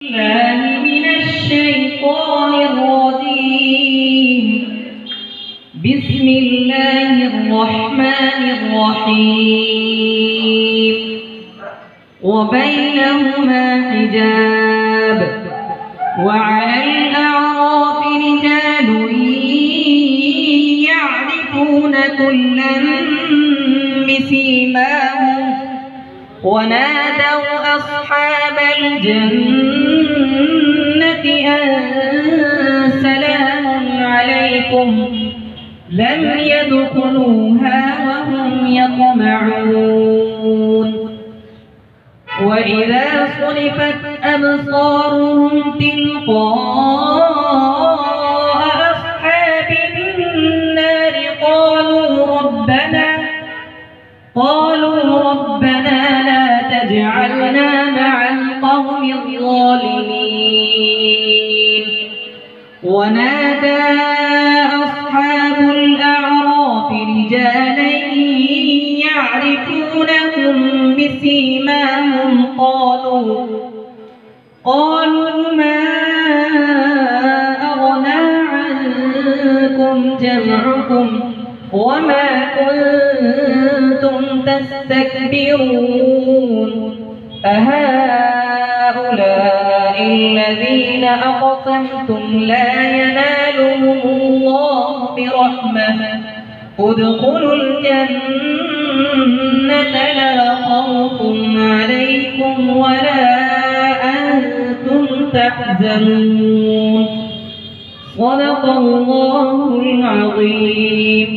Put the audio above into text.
الله من الشيطان الرجيم. بسم الله الرحمن الرحيم. وبينهما حجاب وعلى الأعراف رجال يعرفون كلا بسيماهم ونادوا أصحاب الجنة أن سلام عليكم لم يدخلوها وهم يطمعون. وإذا صرفت أبصارهم تلقاء أصحاب النار قالوا ربنا لا تجعلنا مع القوم الظالمين. ونادى أصحاب الأعراف رجالا يعرفونهم بسيماهم قالوا ما أغنى عنكم جمعكم وما كنتم تستكبرون أهؤلاء الذين أقسمتم لا ينالهم الله برحمة ادخلوا الجنة لا خوف عليكم ولا أنتم تحزنون. صدق الله العظيم.